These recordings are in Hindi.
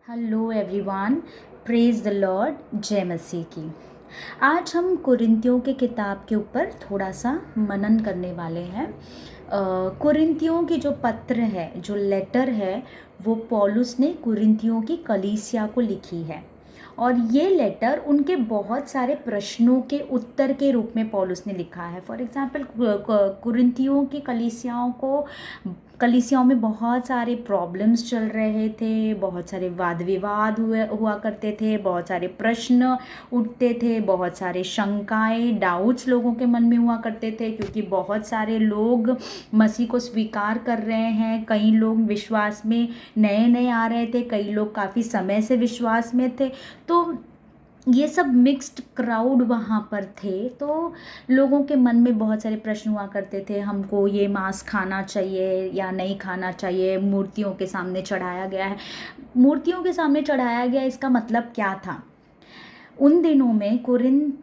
Hello everyone, praise the Lord, जय मसीह की। आज हम कुरिन्थियों के किताब के ऊपर थोड़ा सा मनन करने वाले हैं। कुरिन्थियों की जो पत्र है, जो लेटर है, वो पौलुस ने कुरिन्थियों की कलीसिया को लिखी है। और ये लेटर उनके बहुत सारे प्रश्नों के उत्तर के रूप में पौलुस ने लिखा है। फॉर एग्जांपल, कुरिन्थियों की कलीसियाओं में बहुत सारे प्रॉब्लम्स चल रहे थे, बहुत सारे वाद विवाद हुआ करते थे, बहुत सारे प्रश्न उठते थे, बहुत सारे शंकाएं, डाउट्स लोगों के मन में हुआ करते थे, क्योंकि बहुत सारे लोग मसीह को स्वीकार कर रहे हैं। कई लोग विश्वास में नए नए आ रहे थे, कई लोग काफ़ी समय से विश्वास में थे। तो ये सब मिक्स्ड क्राउड वहाँ पर थे। तो लोगों के मन में बहुत सारे प्रश्न हुआ करते थे, हमको ये मांस खाना चाहिए या नहीं खाना चाहिए, मूर्तियों के सामने चढ़ाया गया है। मूर्तियों के सामने चढ़ाया गया, इसका मतलब क्या था? उन दिनों में, कुरिन्थ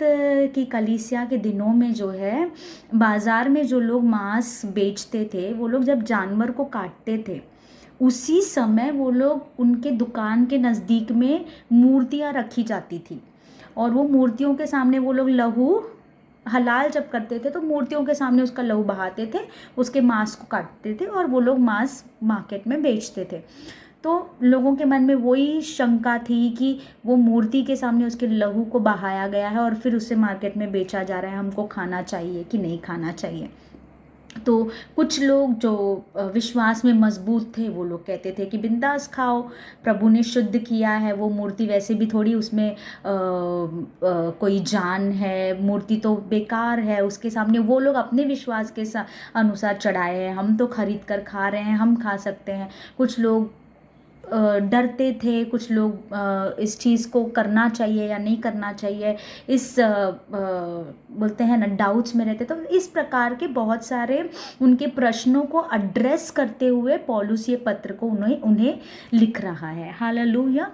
की कलीसिया के दिनों में जो है, बाज़ार में जो लोग मांस बेचते थे, वो लोग जब जानवर को काटते थे, उसी समय वो लोग उनके दुकान के नज़दीक में मूर्तियाँ रखी जाती थी, और वो मूर्तियों के सामने वो लोग लहू हलाल जब करते थे तो मूर्तियों के सामने उसका लहू बहाते थे, उसके मांस को काटते थे और वो लोग मांस मार्केट में बेचते थे। तो लोगों के मन में वही शंका थी कि वो मूर्ति के सामने उसके लहू को बहाया गया है और फिर उसे मार्केट में बेचा जा रहा है, हमको खाना चाहिए कि नहीं खाना चाहिए। तो कुछ लोग जो विश्वास में मजबूत थे, वो लोग कहते थे कि बिंदास खाओ, प्रभु ने शुद्ध किया है, वो मूर्ति वैसे भी थोड़ी उसमें कोई जान है, मूर्ति तो बेकार है, उसके सामने वो लोग अपने विश्वास के अनुसार चढ़ाए हैं, हम तो खरीद कर खा रहे हैं, हम खा सकते हैं। कुछ लोग डरते थे, कुछ लोग इस चीज़ को करना चाहिए या नहीं करना चाहिए, इस बोलते हैं ना, डाउट्स में रहते। तो इस प्रकार के बहुत सारे उनके प्रश्नों को एड्रेस करते हुए पौलुस ये पत्र को उन्हें लिख रहा है। हालेलुया।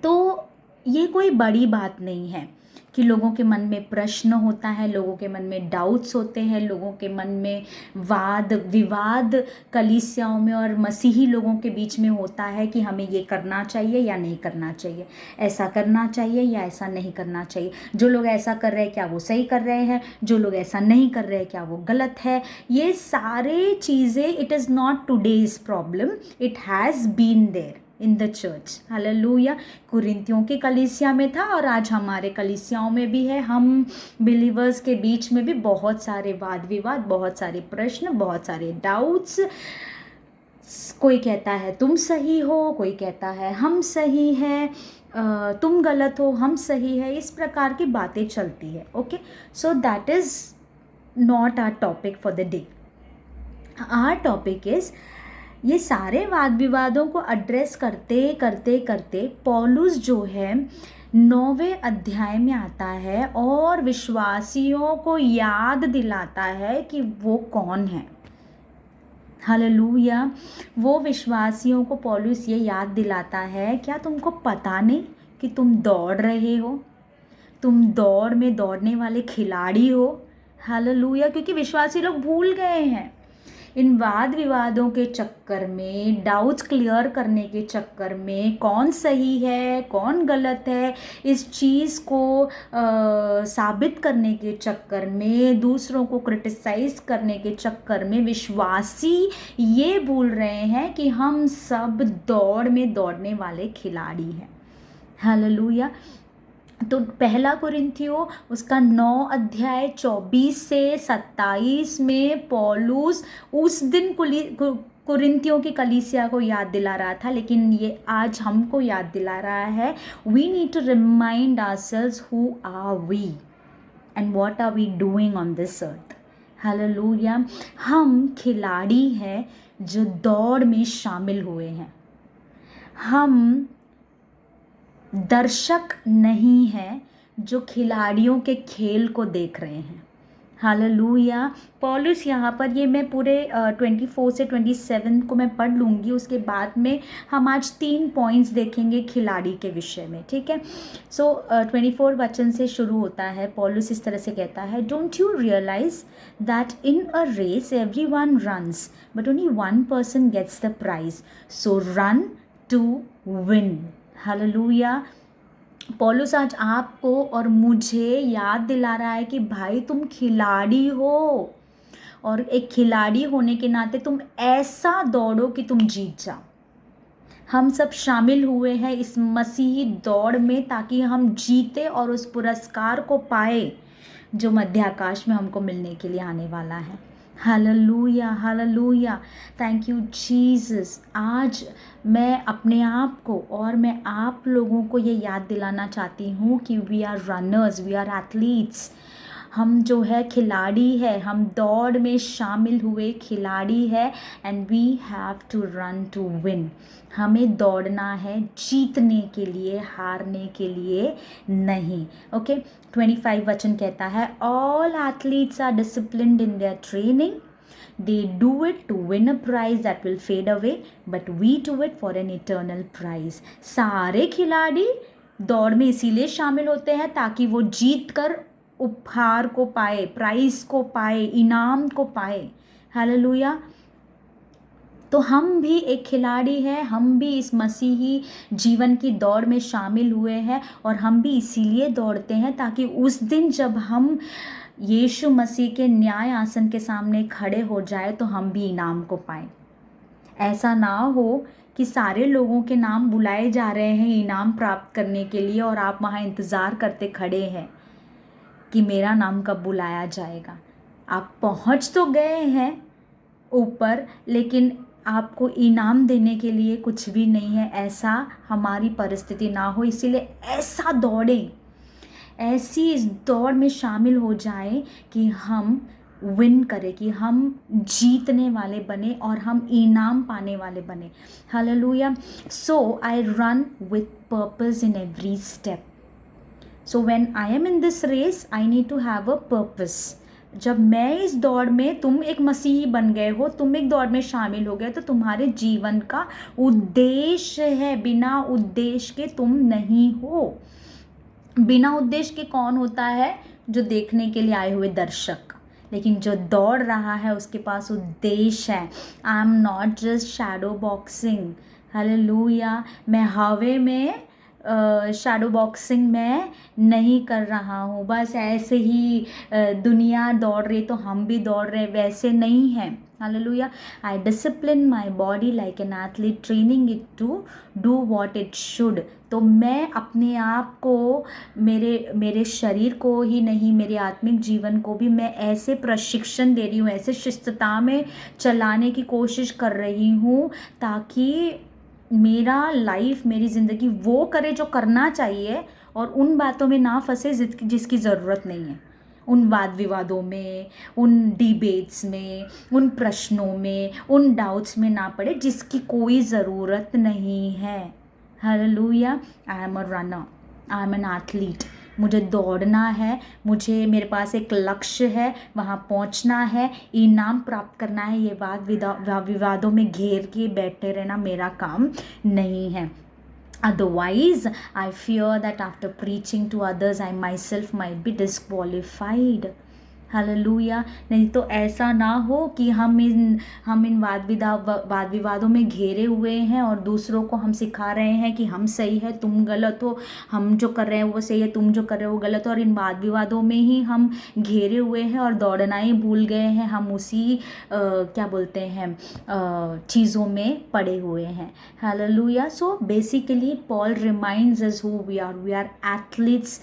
तो ये कोई बड़ी बात नहीं है कि लोगों के मन में प्रश्न होता है, लोगों के मन में डाउट्स होते हैं, लोगों के मन में वाद विवाद कलीसियाओं में और मसीही लोगों के बीच में होता है कि हमें ये करना चाहिए या नहीं करना चाहिए, ऐसा करना चाहिए या ऐसा नहीं करना चाहिए। जो लोग ऐसा कर रहे हैं, क्या वो सही कर रहे हैं? जो लोग ऐसा नहीं कर रहे हैं, क्या वो गलत है? ये सारे चीज़ें, it is not today's problem, it has been there in the church. Hallelujah. कुरिन्थियों की कलीसिया में था और आज हमारे कलीसियाओं में भी है। हम बिलीवर्स के बीच में भी बहुत सारे वाद विवाद, बहुत सारे प्रश्न, बहुत सारे डाउट्स। कोई कहता है तुम सही हो, कोई कहता है हम सही हैं, तुम गलत हो, हम सही है, इस प्रकार की बातें चलती है। Okay, so that is not our topic for the day. Our topic is, ये सारे वाद विवादों को एड्रेस करते करते करते पौलुस जो है 9वें अध्याय में आता है और विश्वासियों को याद दिलाता है कि वो कौन है। हालेलुया। वो विश्वासियों को पौलुस ये याद दिलाता है, क्या तुमको पता नहीं कि तुम दौड़ रहे हो? तुम दौड़ में दौड़ने वाले खिलाड़ी हो। हालेलुया। क्योंकि विश्वासी लोग भूल गए हैं इन वाद विवादों के चक्कर में, डाउट्स क्लियर करने के चक्कर में, कौन सही है कौन गलत है, इस चीज़ को साबित करने के चक्कर में, दूसरों को क्रिटिसाइज करने के चक्कर में विश्वासी ये भूल रहे हैं कि हम सब दौड़ में दौड़ने वाले खिलाड़ी हैं। हालेलुया। तो पहला कुरिन्थियों उसका 9 अध्याय 24 से 27 में पौलुस उस दिन कुरिन्थियों की कलीसिया को याद दिला रहा था, लेकिन ये आज हमको याद दिला रहा है। We need to remind ourselves who are we and what are we doing on this earth. Hallelujah. हम खिलाड़ी हैं जो दौड़ में शामिल हुए हैं, हम दर्शक नहीं हैं जो खिलाड़ियों के खेल को देख रहे हैं। हालेलुया। पौलुस यहाँ पर, ये मैं पूरे 24 से 27 को मैं पढ़ लूँगी, उसके बाद में हम आज 3 पॉइंट्स देखेंगे खिलाड़ी के विषय में। ठीक है। सो 24 वचन से शुरू होता है। पौलुस इस तरह से कहता है, don't you realize that in a race every one runs but only one person gets the prize, so run to win. Hallelujah. पौलुस आज आपको और मुझे याद दिला रहा है कि भाई तुम खिलाड़ी हो, और एक खिलाड़ी होने के नाते तुम ऐसा दौड़ो कि तुम जीत जाओ। हम सब शामिल हुए हैं इस मसीही दौड़ में ताकि हम जीते और उस पुरस्कार को पाए जो मध्याकाश में हमको मिलने के लिए आने वाला है। Hallelujah, hallelujah, thank you Jesus. आज मैं अपने आप को और मैं आप लोगों को ये याद दिलाना चाहती हूँ कि we are runners, we are athletes. हम जो है खिलाड़ी है, हम दौड़ में शामिल हुए खिलाड़ी है, and we have to run to win. हमें दौड़ना है जीतने के लिए, हारने के लिए नहीं। ओके, 25 वचन कहता है, all athletes are disciplined in their training, they do it to win a prize that will fade away, but we do it for an eternal prize। सारे खिलाड़ी दौड़ में इसीलिए शामिल होते हैं ताकि वो जीत कर उपहार को पाए, प्राइज को पाए, इनाम को पाए। हालेलुया। तो हम भी एक खिलाड़ी हैं, हम भी इस मसीही जीवन की दौड़ में शामिल हुए हैं, और हम भी इसीलिए दौड़ते हैं ताकि उस दिन जब हम यीशु मसीह के न्याय आसन के सामने खड़े हो जाए तो हम भी इनाम को पाएं। ऐसा ना हो कि सारे लोगों के नाम बुलाए जा रहे हैं इनाम प्राप्त करने के लिए और आप वहाँ इंतज़ार करते खड़े हैं कि मेरा नाम कब बुलाया जाएगा। आप पहुँच तो गए हैं ऊपर, लेकिन आपको इनाम देने के लिए कुछ भी नहीं है। ऐसा हमारी परिस्थिति ना हो, इसीलिए ऐसा दौड़ें, ऐसी इस दौड़ में शामिल हो जाए कि हम विन करें, कि हम जीतने वाले बने और हम इनाम पाने वाले बने। Hallelujah. So I run with purpose in every step. So when I am in this race I need to have a purpose. जब मैं इस दौड़ में, तुम एक मसीही बन गए हो, तुम एक दौड़ में शामिल हो गए, तो तुम्हारे जीवन का उद्देश्य है। बिना उद्देश्य के तुम नहीं हो। बिना उद्देश्य के कौन होता है? जो देखने के लिए आए हुए दर्शक। लेकिन जो दौड़ रहा है उसके पास उद्देश्य है। I am not just shadow boxing. Hallelujah. मैं हवे में शैडो बॉक्सिंग में नहीं कर रहा हूँ, बस ऐसे ही दुनिया दौड़ रही तो हम भी दौड़ रहे, वैसे नहीं है। Hallelujah. I discipline my body like an athlete training it to do what it should. तो मैं अपने आप को, मेरे शरीर को ही नहीं, मेरे आत्मिक जीवन को भी मैं ऐसे प्रशिक्षण दे रही हूँ, ऐसे शिस्तता में चलाने की कोशिश कर रही हूँ ताकि मेरा लाइफ, मेरी ज़िंदगी वो करे जो करना चाहिए, और उन बातों में ना फंसे जिसकी ज़रूरत नहीं है। उन वाद विवादों में, उन डिबेट्स में, उन प्रश्नों में, उन डाउट्स में ना पड़े जिसकी कोई ज़रूरत नहीं है। Hallelujah. I am a runner, I M an athlete. मुझे दौड़ना है, मेरे पास एक लक्ष्य है, वहाँ पहुँचना है, इनाम प्राप्त करना है। ये वाद विवादों में घेर के बैठे रहना मेरा काम नहीं है। Otherwise, I fear that after preaching to others, I myself might be disqualified. Hallelujah. नहीं तो ऐसा ना हो कि हम इन वाद विवादों में घेरे हुए हैं और दूसरों को हम सिखा रहे हैं कि हम सही है, तुम गलत हो, हम जो कर रहे हैं वो सही है, तुम जो कर रहे हो वो गलत हो, और इन वाद विवादों में ही हम घेरे हुए हैं और दौड़ना ही भूल गए हैं। हम उसी क्या बोलते हैं चीज़ों में पड़े हुए हैं। Hallelujah. So basically Paul reminds us who we are athletes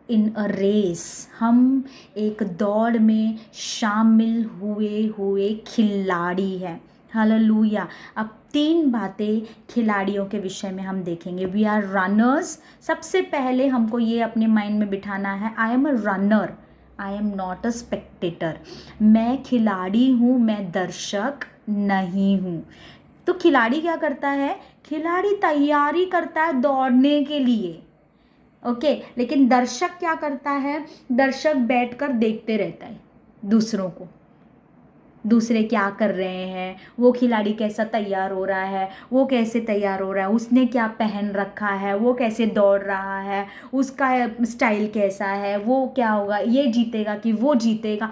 in a race. हम एक दौड़ में शामिल हुए खिलाड़ी हैं। हालेलुया। अब 3 बातें खिलाड़ियों के विषय में हम देखेंगे। We are runners. सबसे पहले हमको ये अपने माइंड में बिठाना है, I am a runner, I am not a spectator. मैं खिलाड़ी हूँ, मैं दर्शक नहीं हूँ। तो खिलाड़ी क्या करता है? खिलाड़ी तैयारी करता है दौड़ने के लिए, ओके। लेकिन दर्शक क्या करता है? दर्शक बैठकर देखते रहता है दूसरों को, दूसरे क्या कर रहे हैं, वो खिलाड़ी कैसा तैयार हो रहा है, वो कैसे तैयार हो रहा है, उसने क्या पहन रखा है, वो कैसे दौड़ रहा है, उसका स्टाइल कैसा है, वो क्या होगा, ये जीतेगा कि वो जीतेगा।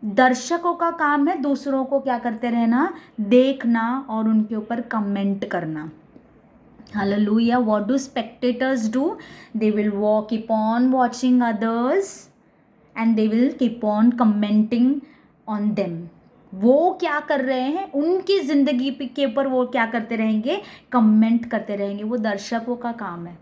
दर्शकों का काम है दूसरों को क्या करते रहना? देखना और उनके ऊपर कमेंट करना। Hallelujah. What do spectators do? They will keep on watching others and they will keep on commenting on them. वो क्या कर रहे हैं, उनकी ज़िंदगी के ऊपर वो क्या करते रहेंगे, कमेंट करते रहेंगे. वो दर्शकों का काम है.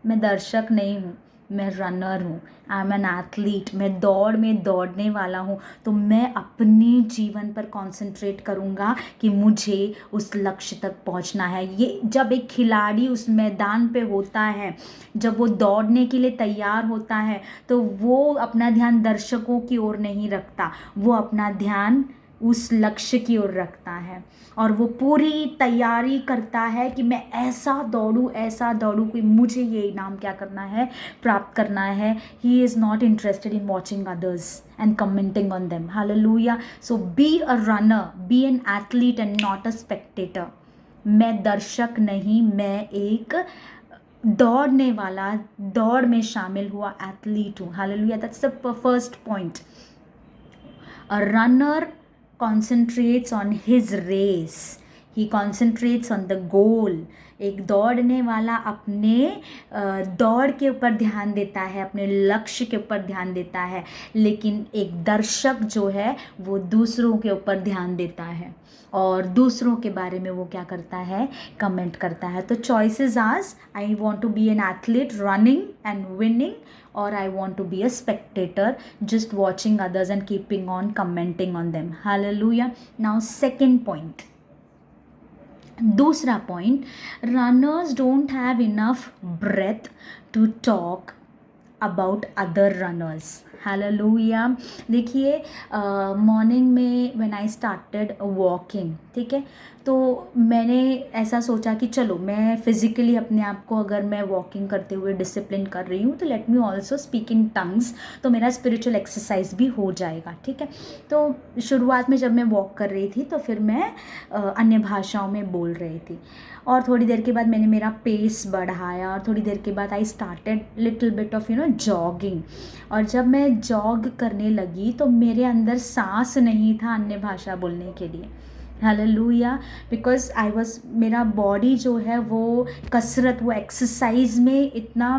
मैं दर्शक नहीं हूँ, मैं रनर हूँ. I am an athlete. मैं दौड़ में दौड़ने वाला हूँ. तो मैं अपने जीवन पर कॉन्सेंट्रेट करूँगा कि मुझे उस लक्ष्य तक पहुँचना है. ये जब एक खिलाड़ी उस मैदान पे होता है, जब वो दौड़ने के लिए तैयार होता है, तो वो अपना ध्यान दर्शकों की ओर नहीं रखता, वो अपना ध्यान उस लक्ष्य की ओर रखता है और वो पूरी तैयारी करता है कि मैं ऐसा दौड़ूँ कि मुझे ये इनाम क्या करना है, प्राप्त करना है. He is not interested in watching others and commenting on them. Hallelujah. So be a runner, be an athlete and not a spectator. मैं दर्शक नहीं, मैं एक दौड़ने वाला, दौड़ में शामिल हुआ एथलीट हूँ. Hallelujah. That's the first point. A runner concentrates on his race. He concentrates on the goal. एक दौड़ने वाला अपने दौड़ के ऊपर ध्यान देता है, अपने लक्ष्य के ऊपर ध्यान देता है. लेकिन एक दर्शक जो है वो दूसरों के ऊपर ध्यान देता है और दूसरों के बारे में वो क्या करता है, कमेंट करता है. तो choices are, I want to be an athlete running and winning, or I want to be a spectator just watching others and keeping on commenting on them. Hallelujah. Now second point, दूसरा point, runners don't have enough breath to talk about other runners. Hallelujah. देखिए मॉर्निंग में when I started walking, ठीक है, तो मैंने ऐसा सोचा कि चलो मैं फिज़िकली अपने आप को अगर मैं वॉकिंग करते हुए डिसिप्लिन कर रही हूँ तो let me also speak in tongues, तो मेरा स्पिरिचुअल एक्सरसाइज भी हो जाएगा. ठीक है. तो शुरुआत में जब मैं वॉक कर रही थी तो फिर मैं अन्य भाषाओं में बोल रही थी और थोड़ी देर के बाद मैंने मेरा पेस बढ़ाया और थोड़ी देर के बाद I started little bit of jogging. और जब मैं जॉग करने लगी तो मेरे अंदर सांस नहीं था अन्य भाषा बोलने के लिए. हालेलुया. बिकॉज आई वॉज, मेरा बॉडी जो है वो कसरत, वो एक्सरसाइज में इतना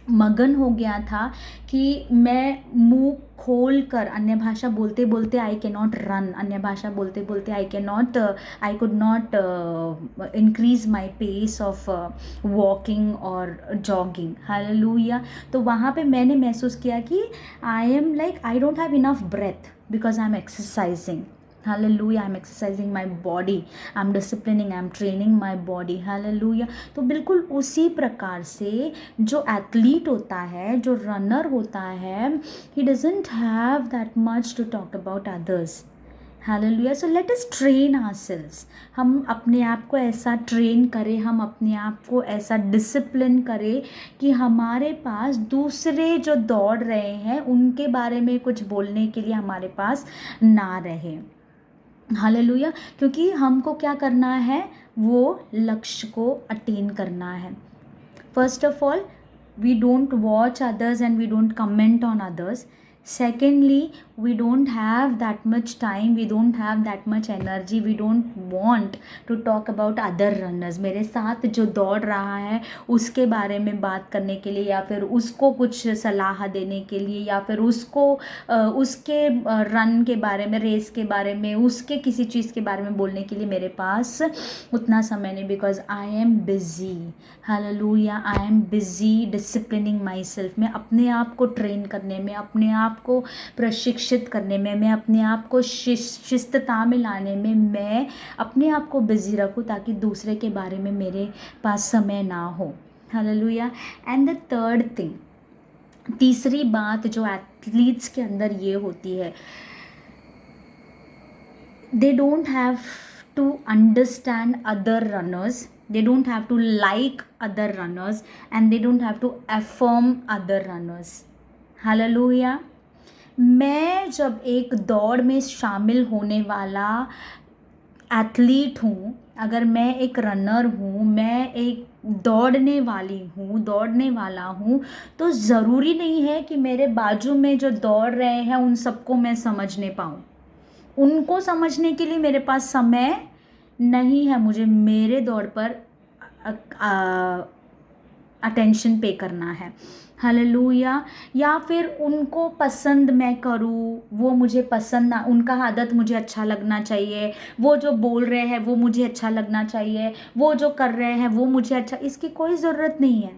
मगन हो गया था कि मैं मुंह खोल कर अन्य भाषा बोलते बोलते आई कैन नॉट रन, अन्य भाषा बोलते बोलते I could not increase my pace of walking और जॉगिंग. हालेलुया. तो वहाँ पे मैंने महसूस किया कि I don't have enough breath because I am exercising. Hallelujah. I'm exercising my body. I'm disciplining. I'm training my body. Hallelujah. तो बिल्कुल उसी प्रकार से जो एथलीट होता है, जो रनर होता है, he doesn't have that much to talk about others. Hallelujah. So let us train ourselves. हम अपने आप को ऐसा ट्रेन करें, हम अपने आप को ऐसा डिसिप्लिन करें कि हमारे पास दूसरे जो दौड़ रहे हैं उनके बारे में कुछ बोलने के लिए हमारे पास ना रहे. हालेलुया. क्योंकि हमको क्या करना है, वो लक्ष्य को अटेन करना है. First of all, we don't watch others and we don't comment on others. Secondly, we don't have that much time, we don't have that much energy, we don't want to talk about other runners. मेरे साथ जो दौड़ रहा है उसके बारे में बात करने के लिए या फिर उसको कुछ सलाह देने के लिए या फिर उसको उसके रन के बारे में, रेस के बारे में, उसके किसी चीज़ के बारे में बोलने के लिए मेरे पास उतना समय नहीं. Because I am busy. Hallelujah. I am busy disciplining my self. मैं अपने आप को ट्रेन करने में, अपने आप को प्रशिक्षित करने में, मैं अपने आप को शिस्तता में लाने में मैं अपने आप को बिज़ी रखूँ ताकि दूसरे के बारे में मेरे पास समय ना हो. Hallelujah. And the third thing, तीसरी बात जो एथलीट्स के अंदर ये होती है, they don't have to understand other runners, they don't have to like other runners, and they don't have to affirm other runners. Hallelujah. मैं जब एक दौड़ में शामिल होने वाला एथलीट हूँ, अगर मैं एक रनर हूँ, मैं एक दौड़ने वाला हूँ, तो ज़रूरी नहीं है कि मेरे बाजू में जो दौड़ रहे हैं उन सबको मैं समझने पाऊँ. उनको समझने के लिए मेरे पास समय नहीं है. मुझे मेरे दौड़ पर अटेंशन पे करना है। हालेलुया। या फिर उनको पसंद मैं करूँ, वो मुझे पसंद ना, उनका आदत मुझे अच्छा लगना चाहिए, वो जो बोल रहे हैं वो मुझे अच्छा लगना चाहिए, वो जो कर रहे हैं वो मुझे अच्छा, इसकी कोई ज़रूरत नहीं है।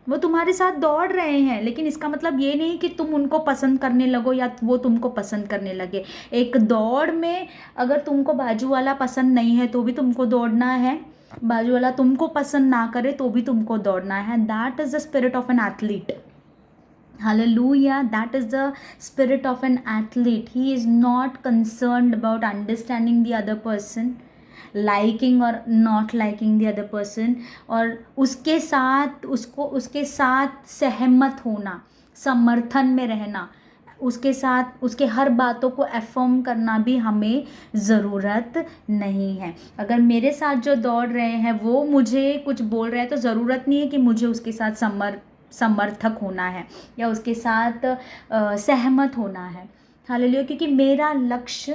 वो तुम्हारे साथ दौड़ रहे हैं, लेकिन इसका मतलब ये नहीं कि तुम उनको पसंद करने लगो या वो तुमको पसंद करने लगे। एक दौड़ में अगर तुमको बाजू वाला पसंद नहीं है तो भी तुमको दौड़ना है, बाजू वाला तुमको पसंद ना करे तो भी तुमको दौड़ना है। That is the spirit of an athlete. Hallelujah, that is the spirit of an athlete. He is not concerned about understanding the other person, liking or not liking the other person, और उसके साथ उसके साथ सहमत होना, समर्थन में रहना, उसके साथ उसके हर बातों को एफर्म करना भी हमें ज़रूरत नहीं है। अगर मेरे साथ जो दौड़ रहे हैं वो मुझे कुछ बोल रहे हैं तो ज़रूरत नहीं है कि मुझे उसके साथ समर्थक होना है या उसके साथ सहमत होना है। हालेलुया। क्योंकि मेरा लक्ष्य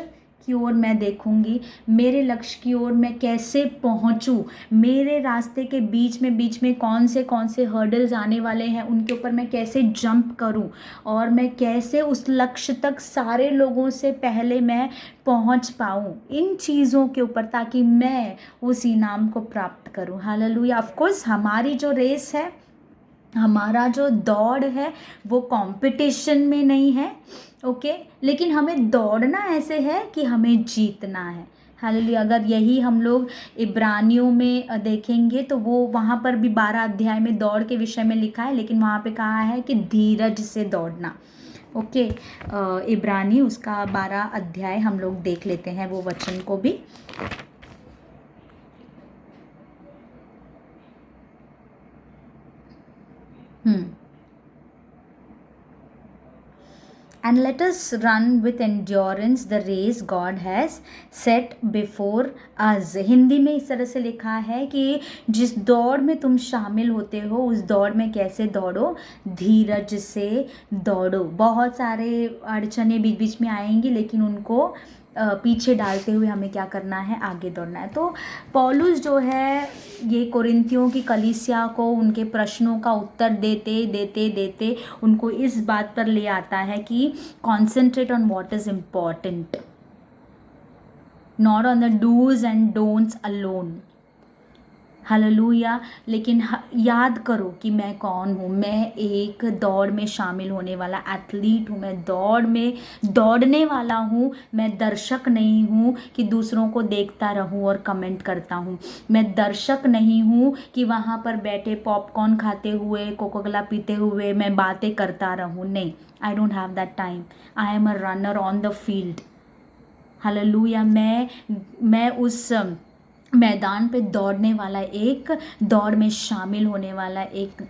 की ओर मैं देखूंगी, मेरे लक्ष्य की ओर मैं कैसे पहुंचूं, मेरे रास्ते के बीच में कौन से हर्डल्स आने वाले हैं, उनके ऊपर मैं कैसे जंप करूं और मैं कैसे उस लक्ष्य तक सारे लोगों से पहले मैं पहुंच पाऊं, इन चीज़ों के ऊपर, ताकि मैं उस इनाम को प्राप्त करूं। हालेलुया। ऑफ कोर्स हमारी जो रेस है, हमारा जो दौड़ है वो कंपटीशन में नहीं है, ओके, लेकिन हमें दौड़ना ऐसे है कि हमें जीतना है। हालेलुया। अगर यही हम लोग इब्रानियों में देखेंगे तो वो वहाँ पर भी 12 अध्याय में दौड़ के विषय में लिखा है, लेकिन वहाँ पे कहा है कि धीरज से दौड़ना। ओके, इब्रानी उसका 12 अध्याय हम लोग देख लेते हैं वो वचन को भी। And let us run with endurance the race God has set before us। Hindi में इस तरह से लिखा है कि जिस दौड़ में तुम शामिल होते हो उस दौड़ में कैसे दौड़ो, धीरज से दौड़ो। बहुत सारे अड़चने बीच बीच में आएंगी, लेकिन उनको पीछे डालते हुए हमें क्या करना है, आगे दौड़ना है। तो पौलुस जो है ये कोरिन्थियों की कलीसिया को उनके प्रश्नों का उत्तर देते देते देते उनको इस बात पर ले आता है कि concentrate on what is important, not on the do's and don'ts alone. Hallelujah. लेकिन याद करो कि मैं कौन हूँ, मैं एक दौड़ में शामिल होने वाला एथलीट हूँ, मैं दौड़ में दौड़ने वाला हूँ, मैं दर्शक नहीं हूँ कि दूसरों को देखता रहूँ और कमेंट करता हूँ, मैं दर्शक नहीं हूँ कि वहाँ पर बैठे पॉपकॉर्न खाते हुए कोका कोला पीते हुए मैं बातें करता रहूँ। नहीं, आई don't have that time. I am a runner on the field. Hallelujah. मैं उस मैदान पे दौड़ने वाला, एक दौड़ में शामिल होने वाला एक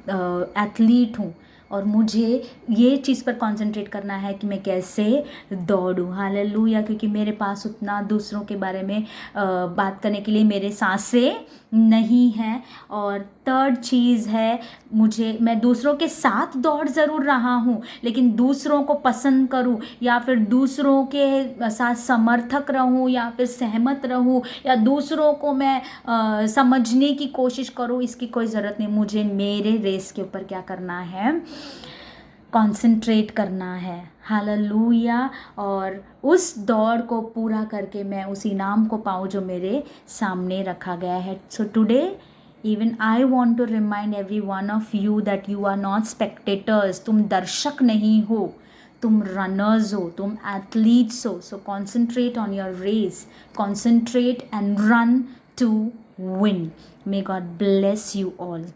एथलीट हूँ, और मुझे ये चीज़ पर कंसंट्रेट करना है कि मैं कैसे दौड़ूँ। हालेलुया। क्योंकि मेरे पास उतना दूसरों के बारे में बात करने के लिए मेरे सांसें नहीं हैं। और थर्ड चीज़ है, मैं दूसरों के साथ दौड़ ज़रूर रहा हूँ, लेकिन दूसरों को पसंद करूँ या फिर दूसरों के साथ समर्थक रहूँ या फिर सहमत रहूँ या दूसरों को मैं समझने की कोशिश करूँ, इसकी कोई ज़रूरत नहीं। मुझे मेरे रेस के ऊपर क्या करना है, कंसंट्रेट करना है। हालेलुया। और उस दौड़ को पूरा करके मैं उस इनाम को पाऊँ जो मेरे सामने रखा गया है। So today even I want to remind every one of you that you are not spectators। तुम दर्शक नहीं हो, तुम रनर्स हो, तुम एथलीट्स हो। सो concentrate on your race, concentrate and run to win। May God bless you all।